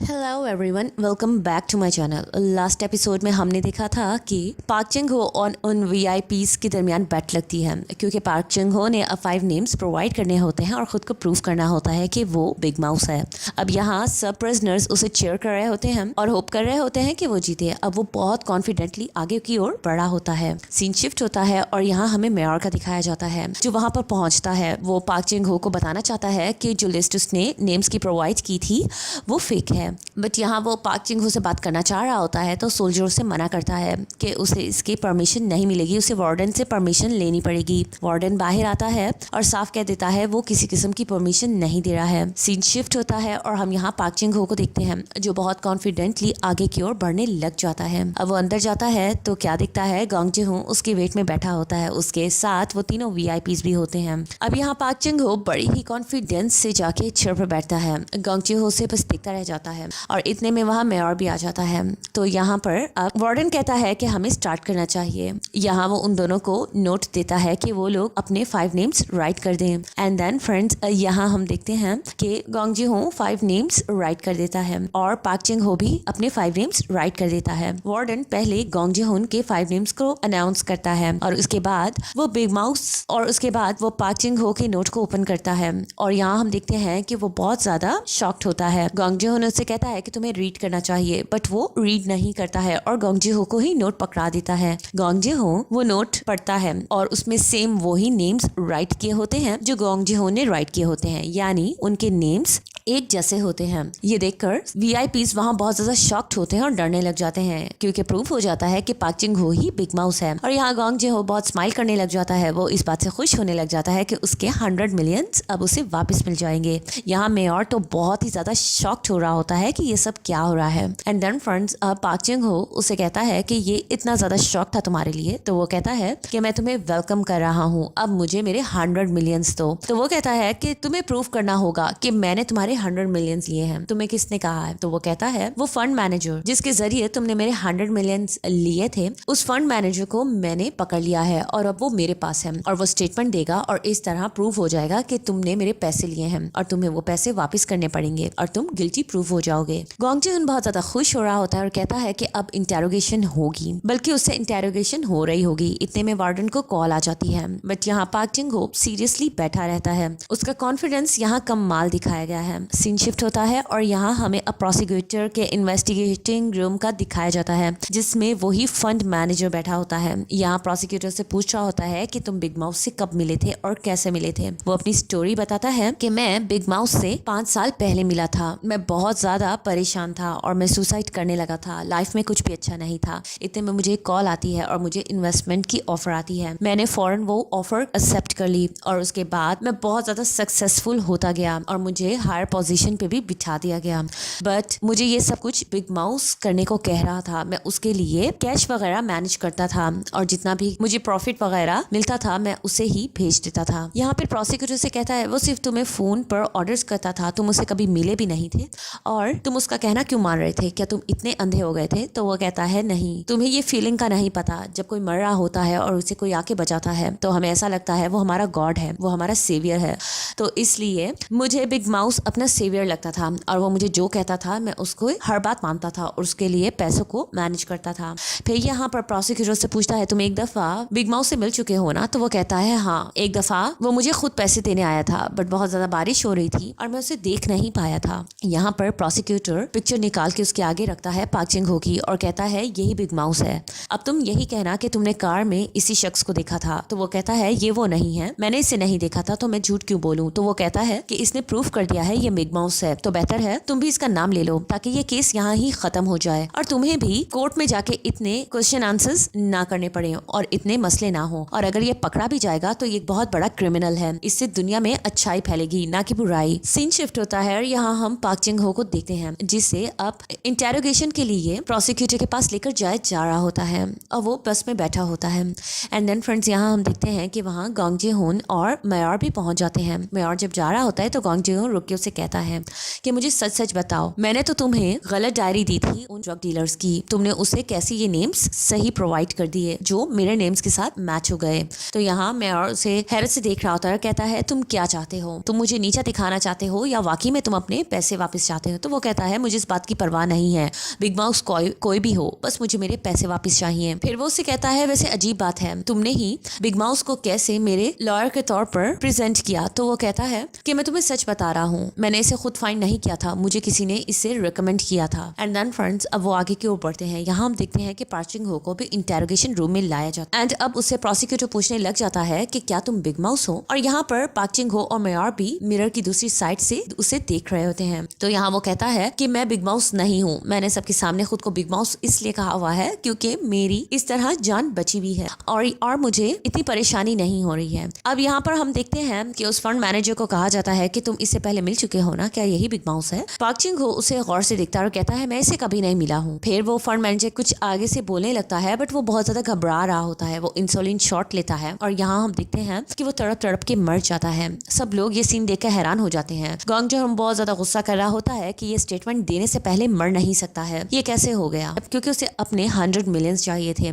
Hello everyone, welcome back to my channel. Last episode में हमने देखा था कि पार्क चिंग हो और उन वीआईपीज के दरमियान बैट लगती है क्योंकि पार्क चिंग हो ने 5 नेम्स प्रोवाइड करने होते हैं और ख़ुद को प्रूव करना होता है कि वो बिग माउस है। अब यहाँ सब प्रिजनर्स उसे चेयर कर रहे होते हैं और होप कर रहे होते हैं कि वो जीते। अब वो बहुत कॉन्फिडेंटली आगे की ओर बढ़ा होता है। सीन शिफ्ट होता है और यहाँ हमें मेयर का दिखाया जाता है जो वहाँ पर पहुँचता है। वो पार्क चिंग हो को बताना चाहता है कि जो लिस्ट उसने नेम्स की प्रोवाइड की थी वो फेक है, बट यहाँ वो पार्क चिंग हो से बात करना चाह रहा होता है तो सोल्जर से मना करता है कि उसे इसकी परमिशन नहीं मिलेगी, उसे वार्डन से परमिशन लेनी पड़ेगी। वार्डन बाहर आता है और साफ कह देता है वो किसी किस्म की परमिशन नहीं दे रहा है। सीन शिफ्ट होता है और हम यहाँ पार्क चिंग हो को देखते हैं जो बहुत कॉन्फिडेंटली आगे की ओर बढ़ने लग जाता है। अब वो अंदर जाता है तो क्या दिखता है, गोंग जी हो उसके वेट में बैठा होता है, उसके साथ वो तीनों वीआईपीज भी होते हैं। अब यहाँ पार्क चिंग हो बड़ी ही कॉन्फिडेंस से जाके चेयर पर बैठता है। गोंग जी हो से बस देखता रह जाता है और इतने में वहाँ मेयर भी आ जाता है। तो यहाँ पर वार्डन कहता है कि हमें स्टार्ट करना चाहिए। यहाँ वो उन दोनों को नोट देता है कि वो लोग अपने 5 नेम्स राइट कर दें। एंड देन फ्रेंड्स यहाँ हम देखते हैं कि गोंग जी हो 5 नेम्स राइट कर देता है और पार्क चिंग हो भी अपने 5 नेम्स राइट कर देता है। वार्डन पहले गोंग जी हो के 5 नेम्स को अनाउंस करता है और उसके बाद वो बिग माउस और उसके बाद वो पार्क चिंग हो के नोट को ओपन करता है और यहाँ हम देखते हैं कि वो बहुत ज्यादा शॉक्ड होता है। गोंग जी हो उससे कहता है कि तुम्हें रीड करना चाहिए, बट वो रीड नहीं करता है और गोंग जी हो को ही नोट पकड़ा देता है। गोंग जी हो वो नोट पढ़ता है और उसमें सेम वही नेम्स राइट किए होते हैं जो गोंग जी हो ने राइट किए होते हैं, यानी उनके नेम्स एक जैसे होते हैं। ये देखकर वीआईपीज वहाँ बहुत ज्यादा शॉक्ड होते हैं और डरने लग जाते हैं क्योंकि प्रूफ हो जाता है कि पार्क चिंग हो ही बिग माउस है। और यहाँ गोंग जी हो बहुत स्माइल करने लग जाता है। वो इस बात से खुश होने लग जाता है कि उसके 100 मिलियंस अब उसे वापस मिल जाएंगे। यहाँ मेयर तो बहुत ही ज्यादा शॉक्ड हो रहा होता है कि ये सब क्या हो रहा है। एंड देन फ्रेंड्स पार्क चिंग हो उसे कहता है कि ये इतना ज्यादा शॉक था तुम्हारे लिए, तो वो कहता है कि मैं तुम्हें वेलकम कर रहा हूँ, अब मुझे मेरे 100 मिलियंस दो। तो वो कहता है कि तुम्हें प्रूफ करना होगा कि मैंने तुम्हारे 100 मिलियंस लिए हैं। तुम्हें किसने कहा है? तो वो कहता है वो फंड मैनेजर जिसके जरिए तुमने मेरे 100 मिलियंस लिए थे, उस फंड मैनेजर को मैंने पकड़ लिया है और अब वो मेरे पास है और वो स्टेटमेंट देगा और इस तरह प्रूफ हो जाएगा कि तुमने मेरे पैसे लिए हैं और तुम्हें वो पैसे वापस करने पड़ेंगे और तुम गिल्टी प्रूफ हो जाओगे। गोंग जी बहुत ज्यादा खुश हो रहा होता है और कहता है कि अब इंटेरोगेशन होगी, बल्कि उससे इंटेरोगेशन हो रही होगी। इतने में वार्डन को कॉल आ जाती है, बट यहाँ पार्क चिंग हो सीरियसली बैठा रहता है। उसका कॉन्फिडेंस यहाँ कमाल दिखाया गया है। सीन शिफ्ट होता है और यहाँ हमें प्रोसिक्यूटर के इन्वेस्टिगेटिंग रूम का दिखाया जाता है जिसमें वही फंड मैनेजर बैठा होता है। यहाँ प्रोसिक्यूटर से पूछ रहा होता है कि तुम बिग माउस से कब मिले थे और कैसे मिले थे। वो अपनी स्टोरी बताता है कि मैं बिग माउस से 5 साल पहले मिला था। मैं बहुत ज्यादा परेशान था और मैं सुसाइड करने लगा था। लाइफ में कुछ भी अच्छा नहीं था। इतने में मुझे कॉल आती है और मुझे इन्वेस्टमेंट की ऑफर आती है। मैंने फौरन वो ऑफर एक्सेप्ट कर ली और उसके बाद मैं बहुत ज्यादा सक्सेसफुल होता गया और मुझे हायर पोजीशन पे भी बिठा दिया गया। बट मुझे ये सब कुछ बिग माउस करने को कह रहा था। मैं उसके लिए कैश वगैरह मैनेज करता था और जितना भी मुझे प्रॉफिट वगैरह मिलता था मैं उसे ही भेज देता था। यहाँ पे प्रोसिक्यूटर से कहता है वो सिर्फ तुम्हें फोन पर ऑर्डर्स करता था, तुम उसे कभी मिले भी नहीं थे और तुम उसका कहना क्यों मान रहे थे? क्या तुम इतने अंधे हो गए थे? तो वो कहता है नहीं, तुम्हें ये फीलिंग का नहीं पता। जब कोई मर रहा होता है और उसे कोई आके बचाता है तो हमें ऐसा लगता है वो हमारा गॉड है, वो हमारा सेवियर है। तो इसलिए मुझे बिग माउस अपना सेवियर लगता था और वो मुझे जो कहता था मैं उसको हर बात मानता था और उसके लिए पैसों को मैनेज करता था। फिर यहाँ पर प्रोसिक्यूटर से पूछता है तुम एक दफा बिग माउस से मिल चुके हो ना? तो वो कहता है हाँ, एक दफा वो मुझे खुद पैसे देने आया था, बट बहुत ज्यादा बारिश हो रही थी और मैं उसे देख नहीं पाया था। यहाँ पर प्रोसिक्यूटर पिक्चर निकाल के उसके आगे रखता है पार्क चिंग हो की और कहता है यही बिग माउस है। अब तुम यही कहना कि तुमने कार में इसी शख्स को देखा था। तो वो कहता है ये वो नहीं है, मैंने इसे नहीं देखा था, तो मैं झूठ क्यों बोलूं? तो वो कहता है कि इसने प्रूफ कर दिया है ये बिग माउस है, तो बेहतर है तुम भी इसका नाम ले लो ताकि ये केस यहाँ ही खत्म हो जाए और तुम्हें भी कोर्ट में जाके इतने क्वेश्चन आंसर्स ना करने पड़े और इतने मसले ना हो। और अगर ये पकड़ा भी जाएगा तो ये बहुत बड़ा क्रिमिनल है, इससे दुनिया में अच्छाई फैलेगी ना कि बुराई। सीन शिफ्ट होता है और यहाँ हम पार्क चिंग हो को देखते हैं जिसे अब इंटेरोगेशन के लिए प्रोसिक्यूटर के पास लेकर जा रहा होता है और वो बस में बैठा होता है। एंड देन फ्रेंड्स यहाँ हम देखते हैं कि वहाँ गोंग जी हो और मेयर भी पहुंच जाते हैं। मेयर जब जा रहा होता है तो गोंग जी हो रुक के उसे कहता है कि मुझे सच सच बताओ, मैंने तो तुम्हें गलत डायरी दी थी उन ड्रग डीलर्स की, तुमने उसे कैसे ये नेम्स सही प्रोवाइड कर दिए जो मेरे नेम्स के साथ मैच हो गए। तो यहाँ मैं और उसे हैरत से देख रहा होता है, कहता है तुम क्या चाहते हो, तुम मुझे नीचा दिखाना चाहते हो या वाकई में तुम अपने पैसे वापस चाहते हो। तो वो कहता है मुझे इस बात की परवाह नहीं है, बिग माउस कोई भी हो, बस मुझे मेरे पैसे वापस चाहिए। फिर वो उससे कहता है वैसे अजीब बात है, तुमने ही बिग माउस को कैसे मेरे लॉयर के तौर पर प्रेजेंट किया। तो वो कहता है कि मैं तुम्हें सच बता रहा हूँ, मैंने इसे खुद फाइंड नहीं किया था, मुझे किसी ने इसे रिकमेंड किया था। एंड देन फ्रेंड्स अब वो आगे की ओर बढ़ते हैं। यहाँ हम देखते हैं कि पार्क चिंग हो को भी इंटेरोगेशन रूम में लाया जाता है एंड अब उससे प्रोसिक्यूटर पूछने लग जाता है कि क्या तुम बिग माउस हो। और यहाँ पर पार्क चिंग हो और मेयर भी मिरर की दूसरी साइड से उसे देख रहे होते हैं। तो यहाँ वो कहता है कि मैं बिग माउस नहीं हूँ, मैंने सबके सामने खुद को बिग माउस इसलिए कहा हुआ है क्योंकि मेरी इस तरह जान बची हुई है और मुझे इतनी परेशानी नहीं हो रही है। अब यहाँ पर हम देखते हैं कि उस फंड मैनेजर को कहा जाता है कि तुम इससे पहले मिल चुके हो ना, क्या यही बिग माउस है। पार्क चिंग हो उसे गौर से देखता है और कहता है मैं इसे कभी नहीं मिला हूँ। फिर वो फंड मैनेजर कुछ आगे से बोलने लगता है बट वो बहुत ज्यादा घबरा रहा होता है, वो इंसुलिन शॉट लेता है और यहाँ हम देखते हैं कि वो तड़प तड़प के मर जाता है। सब लोग ये सीन देखकर हैरान हो जाते हैं। गॉन्ग जो हम बहुत ज्यादा गुस्सा कर रहा होता है कि ये स्टेटमेंट देने से पहले मर नहीं सकता है, ये कैसे हो गया, क्योंकि उसे अपने 100 मिलियन चाहिए थे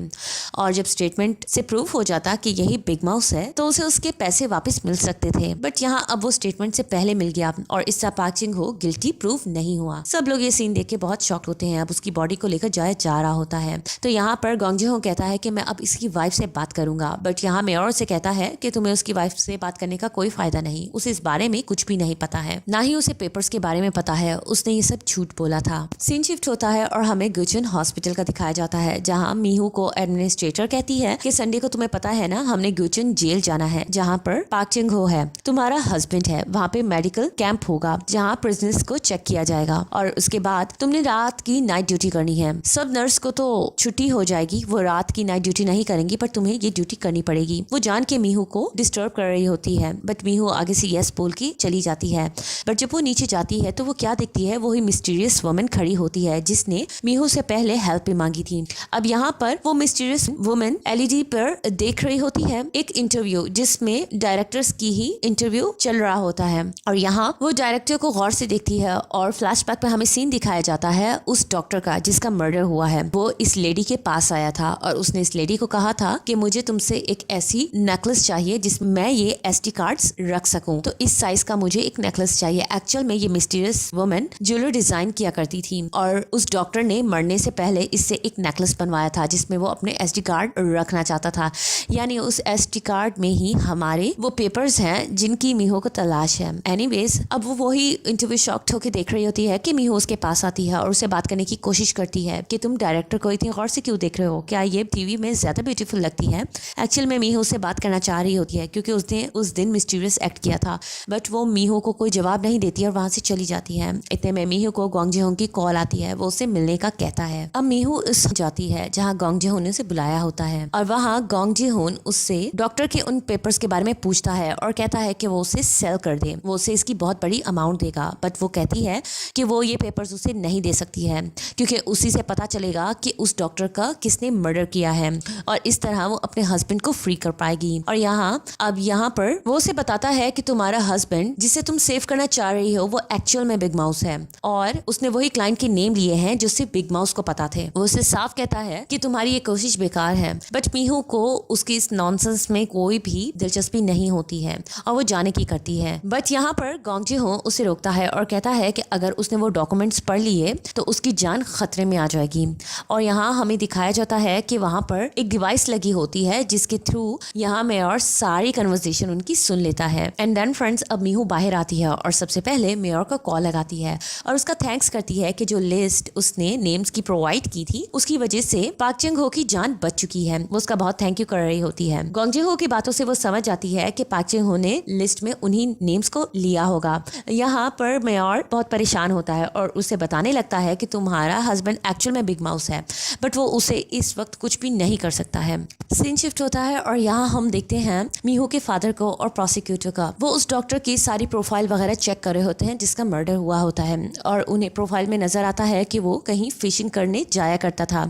और जब स्टेटमेंट से प्रूव हो जाता कि यही बिग माउस है तो उसे उसके पैसे वापस मिल सकते थे। बट यहाँ अब वो स्टेटमेंट से पहले मिल गया और इससे पार्क चिंग हो गिल्टी प्रूव नहीं हुआ। सब लोग ये सीन देख के बहुत शॉक्ड होते हैं। अब उसकी बॉडी को लेकर जाया जा रहा होता है। तो यहाँ पर गॉन्ग जो कहता है कि मैं अब इसकी वाइफ से बात करूंगा, बट यहाँ मेयर से कहता है कि तुम्हें उसकी वाइफ से बात करने का कोई फायदा नहीं, उसे इस बारे में कुछ भी नहीं पता है, ना ही उसे पेपर्स के बारे में पता है, उसने ये सब झूठ बोला था। सीन शिफ्ट होता है और हमें गुचन हॉस्पिटल का दिखाया जाता है जहाँ मीहू को एडमिनिस्ट्रेटर कहती है कि संडे को तुम्हें पता है ना, हमने गुचन जेल जाना है जहाँ पर पार्क चिंग हो है, तुम्हारा हस्बैंड है, वहाँ पे मेडिकल कैंप होगा जहाँ प्रिजनर्स को चेक किया जाएगा और उसके बाद तुमने रात की नाइट ड्यूटी करनी है। सब नर्स को तो छुट्टी हो जाएगी, वो रात की नाइट ड्यूटी नहीं करेंगी, पर तुम्हें ये ड्यूटी करनी पड़ेगी। वो जान के मीहू को डिस्टर्ब कर रही होती है बट मीहू आगे से यस बोल के चली जाती है। बट जब वो नीचे जाती है तो वो क्या देखती है, वही मिस्टीरियस वुमन खड़ी होती है जिसने मीहू से पहले हेल्प मांगी थी। अब यहाँ पर वो मिस्टीरियस वुमन एलईडी पर देख रही होती है एक इंटरव्यू जिसमें डायरेक्टर्स की ही इंटरव्यू चल रहा होता है और यहाँ वो डायरेक्टर को गौर से देखती है और फ्लैशबैक पे हमें सीन दिखाया जाता है उस डॉक्टर का जिसका मर्डर हुआ है। वो इस लेडी के पास आया था और उसने इस लेडी को कहा था कि मुझे तुमसे एक ऐसी नेकलेस चाहिए जिसमें मैं ये एसडी कार्ड्स रख सकूं, तो इस साइज का मुझे एक नेकलेस चाहिए। एक्चुअल में ये मिस्टीरियस वुमन ज्वेलरी डिजाइन किया करती थी और उस डॉक्टर ने मरने से पहले इससे एक नेकलेस बनवाया था जिसमें वो अपने एसडी कार्ड रखना चाहता था। यानी उस एसडी कार्ड में ही हमारे वो पेपर्स हैं जिनकी मीहू को तलाश है। एनीवेज अब वो वही इंटरव्यू शॉक्ड होकर देख रही होती है कि मीहू उसके पास आती है और उसे बात करने की कोशिश करती है कि तुम डायरेक्टर को इतनी गौर से क्यों देख रहे हो, क्या ये टीवी में ज्यादा ब्यूटीफुल लगती है। एक्चुअल में मीहू उससे बात करना चाह रही होती है क्योंकि उसने उस दिन मिस्टीरियस एक्ट किया था बट वो मीहू को कोई जवाब नहीं देती और वहां से चली जाती है। इतने में मीहू को गोंग जेहोन की कॉल आती है, वो उससे मिलने का कहता है। अब मीहू उस जाती है जहाँ गोंग जेहोन ने उसे बुलाया होता है और वहाँ गोंग जेहोन उससे डॉक्टर के उन पेपर्स के बारे में पूछता है और कहता है कि वो उसे सेल कर दे, वो उसे इसकी बहुत बड़ी अमाउंट देगा। बट वो कहती है कि वो ये पेपर्स उसे नहीं दे सकती है क्योंकि उसी से पता चलेगा कि उस डॉक्टर का किसने मर्डर किया है और इस तरह वो अपने हस्बैंड को फ्री कर पाएगी। और यहाँ पर वो उसे बताता है कि तुम्हारा हस्बैंड जिसे तुम सेव करना चाह रही हो वो एक्चुअल में बिग माउस है और उसने वही क्लाइंट के नेम लिए हैं जो सिर्फ बिग माउस को पता थे। वो उसे साफ कहता है कि तुम्हारी ये कोशिश बेकार है। बट मीहू को उसकी इस नॉनसेंस में कोई भी दिलचस्पी नहीं होती है और वो जाने की करती है। बट यहाँ पर गोंग जेहो उसे रोकता है और कहता है कि अगर उसने वो डॉक्यूमेंट्स पढ़ लिए तो उसकी जान खतरे में आ जाएगी। और यहाँ हमें दिखाया जाता है कि वहाँ पर एक डिवाइस लगी होती है जिसके थ्रू यहाँ मेयर सारी कन्वर्सेशन उनकी सुन लेता है। एंड देन फ्रेंड्स अब मीहू बाहर आती है और सबसे पहले मेयर को कॉल लगाती है और उसका थैंक्स करती है कि जो लिस्ट उसने नेम्स की प्रोवाइड की थी उसकी वजह से पार्क चिंग हो की जान बच चुकी है। वो उसका बहुत थैंक यू कर रही होती है। गोंग जेहो की बातों से वो समझ जाती है कि पार्क चिंग हो ने लिस्ट में उन्हीं नेम्स को लिया होगा। यहाँ पर मेयर बहुत परेशान होता है और उसे बताने लगता है कि तुम्हारा हस्बैंड एक्चुअल में बिग माउस है बट वो उसे इस वक्त कुछ भी नहीं कर सकता है। सीन शिफ्ट होता है और यहाँ हम देखते हैं मीहू के फादर को और प्रोसिक्यूटर का। वो उस डॉक्टर की सारी प्रोफाइल वगैरह चेक कर रहे होते हैं जिसका मर्डर हुआ होता है और उन्हें प्रोफाइल में नजर आता है कि वो कहीं फिशिंग करने जाया करता था।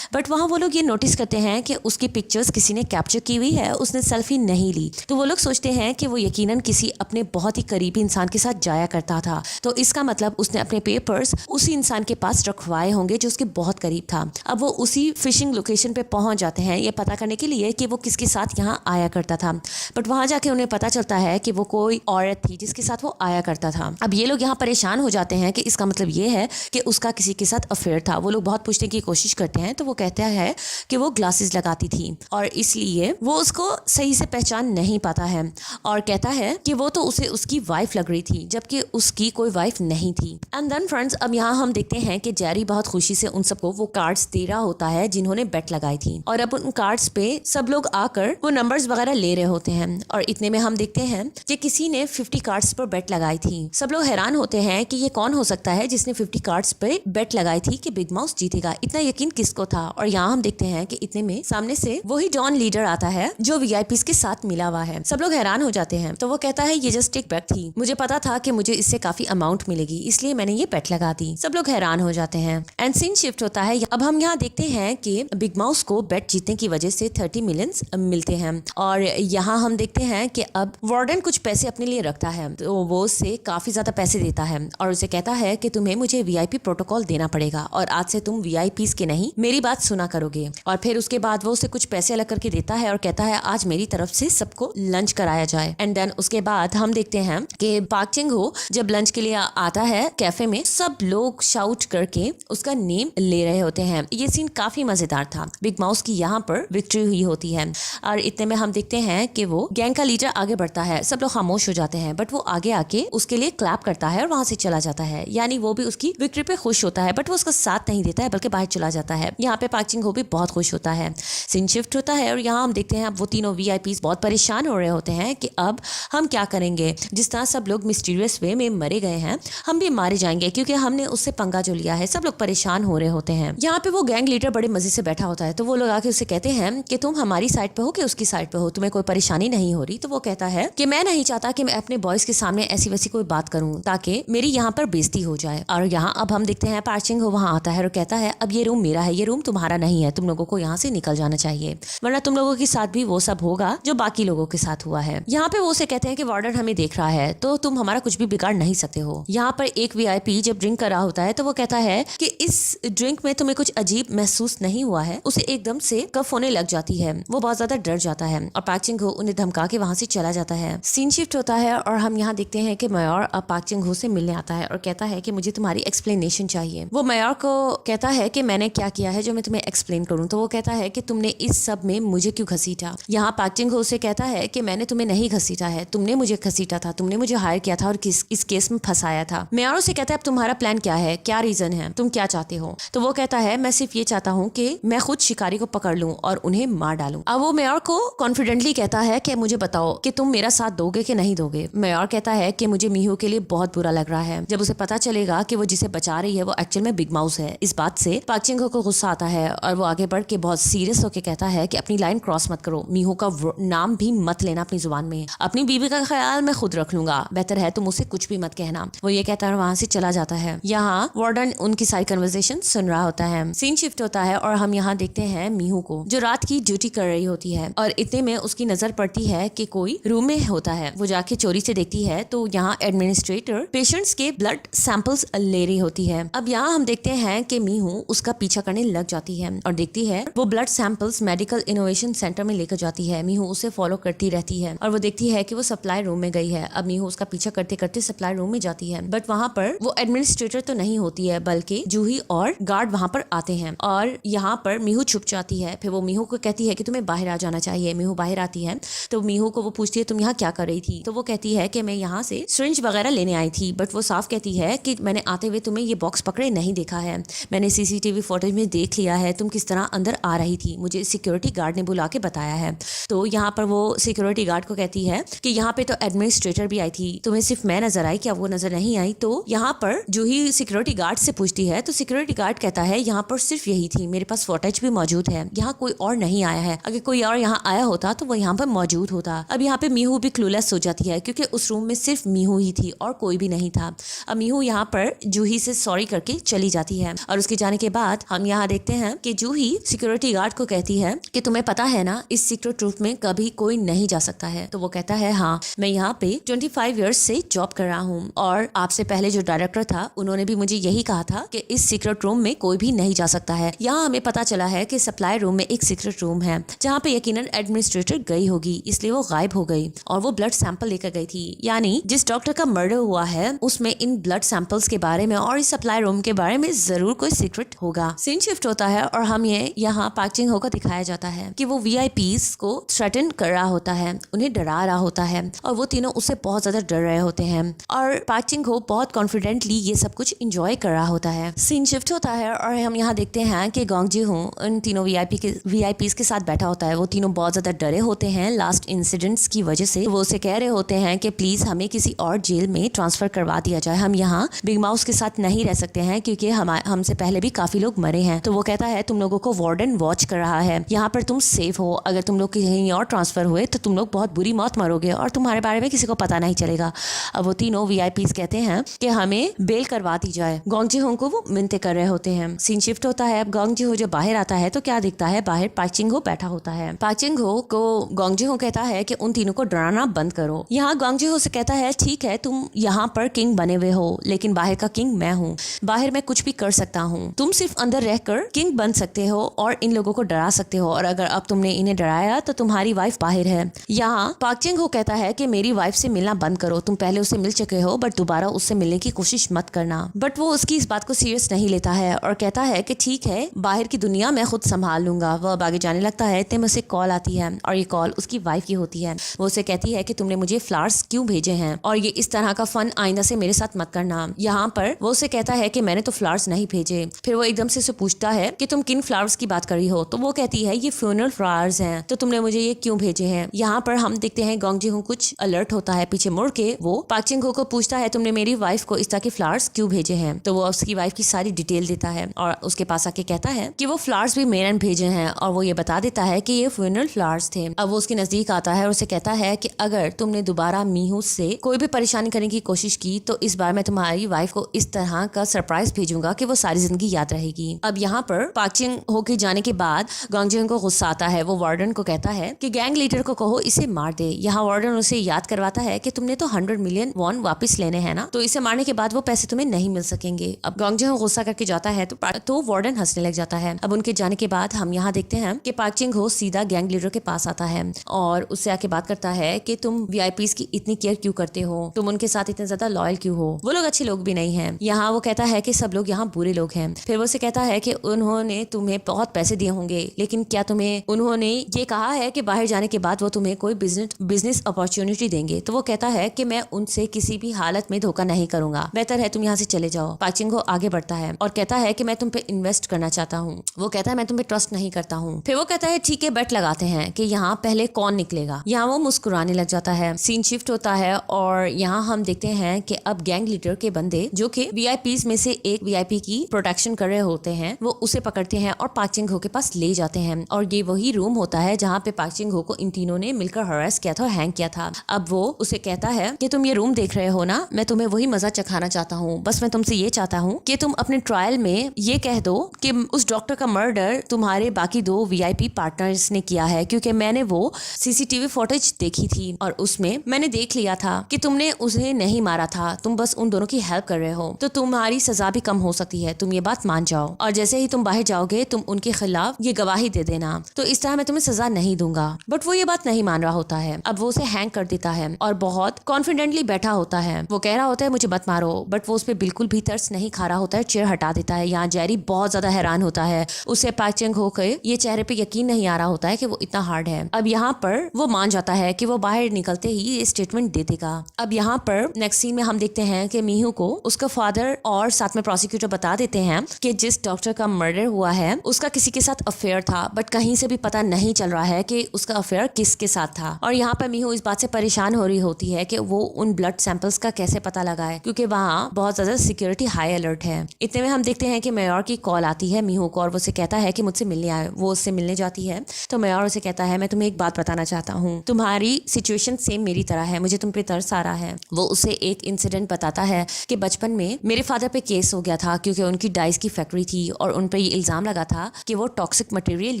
बट वहाँ वो लोग ये नोटिस करते हैं कि उसकी पिक्चर्स किसी ने कैप्चर की हुई है, उसने सेल्फी नहीं ली। तो वो लोग सोचते हैं कि वो यकीनन किसी अपने बहुत ही करीबी इंसान के साथ जाया करता था, तो इसका मतलब उसने अपने पेपर्स उसी इंसान के पास रखवाए होंगे जो उसके बहुत करीब था। अब वो उसी फिशिंग लोकेशन पे पहुंच जाते हैं ये पता करने के लिए कि वो किसके साथ यहाँ आया करता था, बट वहां जाके उन्हें पता चलता है कि वो कोई औरत थी जिसके साथ वो आया करता था। अब ये लोग यहाँ परेशान हो जाते हैं कि इसका मतलब ये है कि उसका किसी के साथ अफेयर था। वो लोग बहुत पूछने की कोशिश करते हैं तो वो कहता है कि वो ग्लासेस लगाती थी और इसलिए वो उसको सही से पहचान नहीं पाता है और कहता है कि वो तो उसे उसकी वाइफ लग रही थी जबकि उसकी कोई वाइफ नहीं थी। एंड देन फ्रेंड्स, अब यहाँ हम देखते हैं कि जेरी बहुत खुशी से उन सबको वो कार्ड्स दे रहा होता है जिन्होंने बेट लगाई थी और अब उन कार्ड्स पे सब लोग आकर वो नंबर्स वगैरह ले रहे होते हैं और इतने में हम देखते हैं कि किसी ने 50 कार्ड्स पर बेट लगाई थी। सब लोग हैरान होते हैं कि ये कौन हो सकता है जिसने 50 कार्ड्स पे बेट लगाई थी कि बिग माउस जीतेगा। इतना यकीन किसको था? और यहाँ हम देखते हैं कि इतने में सामने से वही डॉन लीडर आता है जो वीआईपीज के साथ मिला हुआ है। सब लोग हैरान हो जाते हैं तो वो कहता है ये जस्ट एक बेट थी, मुझे पता था कि मुझे इससे काफी अमाउंट मिलेगी इसलिए मैंने ये बेट लगा दी। सब लोग हैरान हो जाते हैं एंड सीन शिफ्ट होता है। अब हम यहाँ देखते हैं कि बिग माउस को बेट जीतने की वजह से 30 मिलियंस मिलते हैं और यहाँ हम देखते हैं कि अब वार्डन कुछ पैसे अपने लिए रखता है तो वो उससे काफी ज्यादा पैसे देता है और उसे कहता है कि तुम्हें मुझे वीआईपी प्रोटोकॉल देना पड़ेगा और आज से तुम वीआईपीज के नहीं मेरी बात सुना करोगे। और फिर उसके बाद वो उसे कुछ पैसे अलग करके देता है और कहता है आज मेरी तरफ से सबको लंच कराया जाए। एंड देन उसके बाद हम देखते हैं कि पार्क चिंग हो जब लंच के लिए आता है कैफे में, सब लोग शाउट करके उसका नेम ले रहे होते हैं। ये सीन काफी मजेदार था। बिग माउस की यहाँ पर विक्ट्री हुई होती है और इतने में हम देखते हैं कि वो गैंग का लीडर आगे बढ़ता है। सब लोग खामोश हो जाते हैं बट वो आगे आके उसके लिए क्लैप करता है और वहां से चला जाता है, यानी वो भी उसकी विक्ट्री पे खुश होता है बट वो उसका साथ नहीं देता है बल्कि बाहर चला जाता है। यहाँ पे पार्क चिंग हो भी बहुत खुश होता है। सीन शिफ्ट होता है और यहाँ हम देखते हैं अब वो तीनों वीआईपीज बहुत परेशान हो रहे होते हैं कि अब हम क्या करेंगे। जिस तरह सब लोग मिस्टीरियस वे में मरे गए हैं हम भी मारे जाएंगे क्योंकि हमने उससे पंगा जो लिया है। सब लोग परेशान हो रहे होते हैं। यहाँ पे वो गैंग लीडर बड़े मजे से बैठा होता है तो वो लोग आके उससे कहते हैं कि तुम हमारी साइड पे हो कि उसकी साइड पे हो, तुम्हें कोई परेशानी नहीं हो रही। तो वो कहता है कि मैं नहीं चाहता कि मैं अपने बॉयज के सामने ऐसी वैसी कोई बात करूं ताकि मेरी यहाँ पर बेइज्जती हो जाए। और यहाँ अब हम देखते हैं पार्क चिंग हो वहाँ आता है और कहता है अब ये रूम मेरा है, ये रूम तुम्हारा नहीं है, तुम लोगों को यहाँ से निकल जाना चाहिए वरना तुम लोगों के साथ भी वो सब होगा जो बाकी लोगों के साथ हुआ है। यहाँ पे वो उसे कहते हैं कि वार्डन हमें देख रहा है तो तुम हमारा कुछ भी बिगाड़ नहीं सकते हो। यहाँ पर एक वीआईपी जब ड्रिंक कर रहा होता है तो वो कहता है कि इस ड्रिंक में तुम्हें कुछ अजीब महसूस नहीं हुआ है। उसे एकदम से कफ होने लग जाती है, वो बहुत ज्यादा डर जाता है और पार्क चिंग हो उन्हें धमका के वहां से चला जाता है। सीन शिफ्ट होता है और हम यहाँ देखते हैं कि मयूर अब पार्क चिंग हो से मिलने आता है और कहता है कि मुझे तुम्हारी एक्सप्लेनेशन चाहिए। वो मयूर को कहता है कि मैंने क्या किया है जो मैं तुम्हें एक्सप्लेन करूँ। तो वो कहता है कि तुमने इस सब में मुझे क्यों घसीटा। यहाँ पार्क चिंग हो से कहता है कि मैंने तुम्हें नहीं घसीटा है, तुमने मुझे घसीटा था, तुमने मुझे हायर किया था और इस केस में फंसाया था। मयूर से कहता है अब तुम्हारा प्लान क्या है, क्या रीजन है, तुम क्या चाहते हो। तो वो कहता है मैं सिर्फ ये चाहता हूँ कि मैं खुद शिकारी को पकड़ लूं और उन्हें मार डालूं। अब वो मयूर को कॉन्फिडेंटली कहता है कि मुझे बताओ कि तुम मेरा साथ दोगे कि नहीं दोगे। मयूर कहता है कि मुझे मीहू के लिए बहुत बुरा लग रहा है जब उसे पता चलेगा कि वो जिसे बचा रही है वो एक्चुअल में बिग माउस है। इस बात से पार्क चिंग हो को गुस्सा आता है और वो आगे बढ़ के बहुत सीरियस होकर कहता है कि अपनी लाइन क्रॉस मत करो, मीहू का नाम भी मत लेना अपनी जुबान में, अपनी बीवी का ख्याल मैं खुद रख लूंगा, बेहतर है तुम मुझसे कुछ भी मत कहना। वो ये कहता है वहां से चला जाता है। यहाँ वार्डन उनकी सारी कन्वर्सेशन सुन रहा होता है। सीन शिफ्ट होता है और हम यहाँ देखते हैं मीहू को जो रात की ड्यूटी कर रही होती है और इतने में उसकी नजर पड़ती है कि कोई रूम में होता है। वो जाके चोरी से देखती है तो यहाँ एडमिनिस्ट्रेटर पेशेंट्स के ब्लड सैंपल्स ले रही होती है। अब यहाँ हम देखते हैं कि मीहू उसका पीछा करने लग जाती है और देखती है वो blood samples medical innovation centre में लेकर जाती है। मीहू उसे फॉलो करती रहती है और वो देखती है कि वो सप्लाई रूम में गई है। अब मीहू उसका पीछा करते करते सप्लाई रूम में जाती है बट वहाँ पर वो एडमिनिस्ट्रेटर तो नहीं होती है बल्कि जूही और गार्ड वहाँ पर आते हैं और यहाँ पर मीहू छुप जाती है। फिर वो मीहू को कहती है कि तुम्हें बाहर आ जाना चाहिए। मीहू बाहर आती है तो मीहू को वो पूछती है तुम यहाँ क्या कर रही थी। तो वो कहती है कि मैं यहाँ से सिरिंज वगैरह लेने आई थी बट वो साफ कहती है कि मैंने आते हुए तुम्हें ये बॉक्स पकड़े नहीं देखा है, मैंने सीसीटीवी फुटेज में देख लिया है तुम किस तरह अंदर आ रही थी, मुझे सिक्योरिटी गार्ड ने बुला के बताया है। तो यहाँ पर वो सिक्योरिटी गार्ड को कहती है कि यहाँ पे तो एडमिनिस्ट्रेटर भी आई थी, तुम्हें सिर्फ मैं नजर आई, क्या वो नजर नहीं आई। तो यहाँ पर जूही सिक्योरिटी गार्ड से पूछती है तो सिक्योरिटी गार्ड कहता है यहाँ पर सिर्फ यही थी, मेरे पास फुटेज भी मौजूद है, यहाँ कोई और नहीं आया है, अगर कोई और यहाँ आया होता तो वो यहाँ पर मौजूद होता। अब यहाँ पे मीहू भी क्लूलेस हो जाती है क्योंकि उस रूम में सिर्फ मीहू ही थी और कोई भी नहीं था। अब मीहू यहाँ पर जूही से सॉरी करके चली जाती है और उसके जाने के बाद हम यहाँ देखते हैं कि जूही सिक्योरिटी गार्ड को कहती है कि तुम्हें पता है ना इस सीक्रेट रूट में कभी कोई नहीं जा सकता है। तो वो कहता है हाँ, मैं यहाँ पे 25 ईयर्स से जॉब जॉब कर रहा हूँ और आपसे पहले जो डायरेक्टर था उन्होंने भी मुझे यही कहा था कि इस सीक्रेट रूम में कोई भी नहीं जा सकता है। यहाँ हमें पता चला है कि सप्लाई रूम में एक सीक्रेट रूम है जहाँ पे यकीनन एडमिनिस्ट्रेटर गई होगी, इसलिए वो गायब हो गई और वो ब्लड सैंपल लेकर गई थी। यानी जिस डॉक्टर का मर्डर हुआ है उसमें इन ब्लड सैंपल्स के बारे में और इस सप्लाई रूम के बारे में जरूर कोई सीक्रेट होगा। सीन शिफ्ट होता है और हम ये यहाँ पार्क चिंग हो को दिखाया जाता है कि वो वीआईपीज को थ्रेटन कर रहा होता है, उन्हें डरा रहा होता है और वो तीनों उससे बहुत ज्यादा डर रहे होते हैं और पार्क चिंग हो बहुत कॉन्फिडेंटली ये सब कुछ एंजॉय कर रहा होता है। सीन शिफ्ट होता है और हम यहाँ देखते हैं कि गोंग जी हो उन तीनों वीआईपीज के साथ बैठा होता है। वो तीनों बहुत ज्यादा डरे होते हैं लास्ट इंसिडेंट्स की वजह से। वो उसे कह रहे होते हैं कि प्लीज हमें किसी और जेल में ट्रांसफर करवा दिया जाए, हम यहाँ बिग माउस के साथ नहीं रह सकते हैं क्योंकि हमसे पहले भी काफी लोग मरे हैं। तो वो कहता है तुम लोगों को वार्डन वॉच कर रहा है, यहाँ पर तुम सेफ हो, अगर तुम लोग कहीं और ट्रांसफर हुए तो तुम लोग बहुत बुरी मौत मरोगे और तुम्हारे बारे में किसी को पता नहीं चलेगा। अब वो तीनों वीआईपीज कहते हैं कि हमें बेल करवा दी जाए। गोंग जी हो को वो मिन्नतें कर रहे होते हैं। सीन शिफ्ट होता है। अब गोंग जी हो जो बाहर आता है तो क्या दिखता है, बाहर पार्क चिंग हो बैठा होता है। पार्क चिंग हो को गोंग जी हो कहता है कि उन तीनों को डराना बंद करो। यहाँ गोंग जी हो से कहता है ठीक है तुम यहाँ पर किंग बने हुए हो लेकिन बाहर का किंग मैं हूँ, बाहर मैं कुछ भी कर सकता हूँ, तुम सिर्फ अंदर रहकर किंग बन सकते हो और इन लोगों को डरा सकते हो और अगर अब तुमने इन्हें डराया तो तुम्हारी वाइफ बाहर है। यहाँ पार्क चिंग हो कहता है कि मेरी वाइफ से मिलना बंद करो, तुम पहले उससे मिल चुके हो बट दोबारा उससे मिलने की कोशिश मत करना। बट वो उसकी इस बात को सीरियस नहीं लेता है और कहता है कि ठीक है बाहर की दुनिया मैं खुद संभाल लूंगा। वो अब आगे जाने लगता है। इतने में उसे कॉल आती है और ये कॉल उसकी वाइफ की होती है। वो उसे कहती है कि तुमने मुझे फ्लावर्स क्यों भेजे हैं और ये इस तरह का फन आइंदा से मेरे साथ मत करना। यहाँ पर वो उसे कहता है कि मैंने तो फ्लावर्स नहीं भेजे। फिर वो एकदम से उसे पूछता है कि तुम किन फ्लावर्स की बात कर रही हो, तो वो कहती है ये फ्यूनरल फ्लावर्स हैं, तो तुमने मुझे ये क्यों भेजे हैं। यहाँ पर हम देखते हैं गोंग जी हो कुछ अलर्ट होता है, पीछे मुड़ के वो पार्क चिंग हो को पूछता है तुमने मेरी वाइफ को इस तरह के फ्लावर्स क्यों भेजे हैं। तो वो उसकी वाइफ की सारी डिटेल देता है और उसके पास आके कहता है कि वो फ्लावर्स भी मेरे ने भेजे हैं और वो ये बता देता है कि ये फ्यूनरल फ्लावर्स थे। अब वो उसके नजदीक आता है और उसे कहता है कि अगर तुमने दोबारा मीहू से कोई भी परेशानी करने की कोशिश की तो इस बार मैं तुम्हारी वाइफ को इस तरह का सरप्राइज भेजूंगा कि वो सारी जिंदगी याद रहेगी। अब यहाँ पर पार्क चिंग हो के जाने के बाद गोंग जी हो को गुस्सा आता है। वो वार्डन को कहता है कि गैंग लीडर को कहो इसे मार दे। यहाँ वार्डन उसे याद करवाता है कि तुमने तो 100 मिलियन वॉन वापस लेने हैं ना, तो इसे मारने के बाद वो पैसे तुम्हें नहीं मिल सकेंगे। अब गोंग जी हो गुस्सा करके जाता है तो वार्डन हंसने लग जाता है। अब उनके जाने के बाद हम यहाँ देखते हैं कि पार्क चिंग हो सीधा गैंग लीडर के पास आता है और उससे आके बात करता है कि तुम वीआईपीज की इतनी केयर क्यों करते हो, तुम उनके साथ इतने ज्यादा लॉयल क्यों हो, वो लोग अच्छे लोग भी नहीं है। यहाँ वो कहता है कि सब लोग यहाँ बुरे लोग हैं। फिर वो उसे कहता है कि उन्होंने तुम्हें बहुत पैसे दिए होंगे लेकिन क्या तुम्हें उन्होंने ये कहा है कि बाहर जाने के बाद वो तुम्हें कोई बिजनेस अपॉर्चुनिटी देंगे। तो वो कहता है कि मैं उनसे किसी भी हालत में धोखा नहीं करूंगा, बेहतर है तुम यहाँ से चले जाओ। पार्क चिंग हो आगे बढ़ता है और कहता है कि मैं तुम पे इन्वेस्ट करना चाहता हूँ। वो कहता है मैं तुम पे ट्रस्ट नहीं करता हूँ। फिर वो कहता है ठीक है बेट लगाते हैं कि यहाँ पहले कौन निकलेगा। यहाँ वो मुस्कुराने लग जाता है। सीन शिफ्ट होता है और यहाँ हम देखते हैं कि अब गैंग लीडर के बंदे जो कि वीआईपीज में से एक वीआईपी की प्रोटेक्शन कर रहे होते हैं वो उसे पकड़ते हैं और पार्क चिंग हो के पास ले जाते हैं और ये वही रूम होता है जहाँ पे पार्क चिंग हो को इन तीनों ने मिलकर हरास किया था और हैंग किया था। अब वो उसे कहता है कि तुम ये रूम देख रहे हो ना, मैं तुम्हें वही मजा चखाना चाहता हूँ। बस मैं तुमसे ये चाहता हूँ कि तुम अपने ट्रायल में ये कह दो कि उस डॉक्टर का मर्डर तुम्हारे बाकी 2 वीआईपी पार्टनर्स ने किया है, क्योंकि मैंने वो सीसीटीवी फुटेज देखी थी और उसमें मैंने देख लिया था कि तुमने उसे नहीं मारा था, तुम बस उन दोनों की हेल्प कर रहे हो, तो तुम्हारी सजा भी कम हो सकती है, तुम ये बात मान जाओ और जैसे ही तुम बाहर जाओगे तुम उनके खिलाफ ये गवाही दे देना, तो इस तरह मैं तुम्हें सजा नहीं दूंगा। बट वो ये बात नहीं मान रहा होता है। अब वो उसे हैंग कर देता है और बहुत कॉन्फिडेंटली बैठा होता है। वो कह रहा होता है मुझे मत मारो, बट वो उस पर बिल्कुल भी तरस नहीं खा रहा होता है, चेयर हटा देता है। यहाँ जेरी बहुत ज्यादा हैरान होता है, उसे पार्क चिंग हो के ये चेहरे पे यकीन नहीं आ रहा होता है कि वो इतना हार्ड है। अब यहाँ पर वो मान जाता है कि वो बाहर निकलते ही ये स्टेटमेंट दे देगा। अब यहाँ पर नेक्स्ट सीन में हम देखते हैं कि मीहू को उसका फादर और साथ में प्रोसिक्यूटर बता देते हैं कि जिस डॉक्टर का मर्डर हुआ है उसका किसी के साथ अफेयर था, बट कहीं से भी पता नहीं चल रहा है कि उसका अफेयर किसके साथ था। और यहाँ पर मीहू इस बात से परेशान हो रही होती है कि वो उन ब्लड सैंपल्स का कैसे पता लगाए, क्योंकि वहाँ बहुत ज्यादा सिक्योरिटी हाई अलर्ट है। इतने में हम देखते हैं कि मेयर की कॉल आती है मीहू को और वो उसे कहता है कि मुझसे मिलने आए। वो उससे मिलने जाती है तो मेयर उसे कहता है मैं तुम्हें एक बात बताना चाहता हूँ, तुम्हारी सिचुएशन सेम मेरी तरह है, मुझे तुम पे तरस आ रहा है। वो उसे एक इंसिडेंट बताता है कि बचपन में मेरे फादर पे केस हो गया था क्योंकि उनकी डाइस की फैक्ट्री थी और उन पर ये इल्जाम लगा था कि वो टॉक्सिक मटेरियल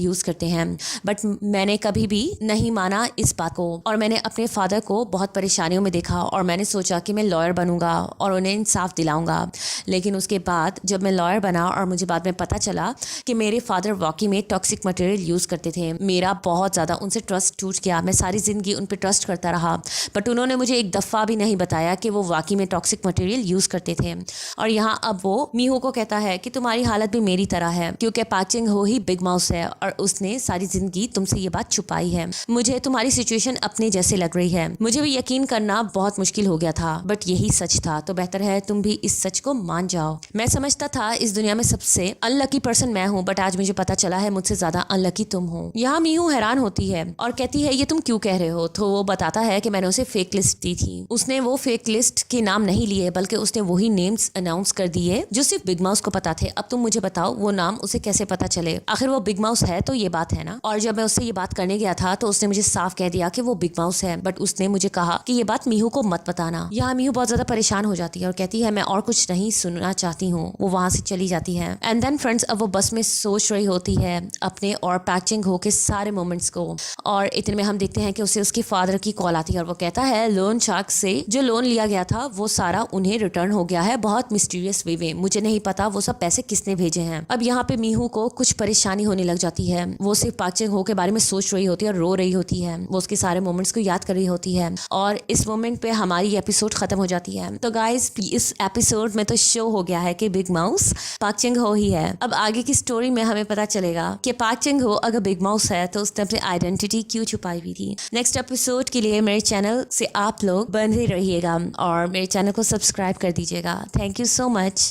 यूज करते हैं, बट मैंने कभी भी नहीं माना इस बात को और मैंने अपने फादर को बहुत परेशानियों में देखा और मैंने सोचा कि मैं लॉयर बनूंगा और उन्हें इंसाफ दिलाऊंगा। लेकिन उसके बाद जब मैं लॉयर बना और मुझे बाद में पता चला कि मेरे फादर वाकई में टॉक्सिक मटेरियल यूज़ करते थे, मेरा बहुत ज़्यादा उनसे ट्रस्ट टूट गया। मैं सारी ज़िंदगी उन पर ट्रस्ट करता रहा, बट उन्होंने मुझे एक दफ़ा भी नहीं बताया कि वो वाकई में टॉक्सिक मटेरियल यूज़ करते थे। और यहाँ अब वो मीहू को कहता है कि तुम्हारी हालत भी मेरी तरह है, क्योंकि पाक चिंग हो ही बिग माउस है और उसने सारी ज़िंदगी तुमसे ये बात छुपाई है। मुझे तुम्हारी सिचुएशन अपने जैसे लग रही है। मुझे भी यकीन करना बहुत मुश्किल हो गया था, बट यही सच था, तो बेहतर है तुम भी इस सच को मान जाओ। मैं समझता था इस दुनिया में सबसे अनलकी पर्सन मैं हूँ, बट आज मुझे पता चला है मुझसे ज्यादा अनलकी तुम हो। यहाँ मीहू हैरान होती है और कहती है ये तुम क्यों कह रहे हो। तो वो बताता है कि मैंने उसे फेक लिस्ट दी थी। उसने वो फेक लिस्ट के नाम नहीं लिए, बल्कि उसने वही नेम्स अनाउंस कर दिए जो सिर्फ बिग माउस को पता थे। अब तुम मुझे बताओ वो नाम उसे कैसे पता चले, आखिर वो बिग माउस है तो ये बात है ना। और जब मैं उससे ये बात करने गया था तो उसने मुझे साफ कह दिया कि वो बिग माउस है, बट उसने मुझे कहा कि ये बात मीहू को मत बताना। यहाँ मीहू बहुत ज्यादा परेशान हो जाती है और कहती है मैं और कुछ नहीं सुनना चाहती हूँ। वो वहां से चली जाती है। एंड देन फ्रेंड्स, अब वो बस में सोच रही होती है अपने और पाक चिंग हो के सारे मोमेंट्स को, और इतने में हम देखते हैं कि उसे उसके फादर की कॉल आती है और वो कहता है लोन शार्क से जो लोन लिया गया था वो सारा उन्हें रिटर्न हो गया है बहुत मिस्टीरियस वे में। मुझे नहीं पता वो सब पैसे किसने भेजे हैं। अब यहाँ पे मीहू को कुछ परेशानी होने लग जाती है। वो सिर्फ पाक चिंग हो के बारे में सोच रही होती है और रो रही होती है। वो उसके सारे मोमेंट्स को याद कर रही होती है और इस मोमेंट पे हमारी एपिसोड खत्म हो जाती है। तो गाइज इस एपिसोड में तो शो हो गया है कि बिग माउस पाक चिंग हो ही है। अब आगे की स्टोरी में हमें पता चलेगा कि पाक चिंग हो अगर बिग माउस है तो उसने अपनी आइडेंटिटी क्यों छुपाई हुई थी। नेक्स्ट एपिसोड के लिए मेरे चैनल से आप लोग बने रहिएगा और मेरे चैनल को सब्सक्राइब कर दीजिएगा। Thank you so much.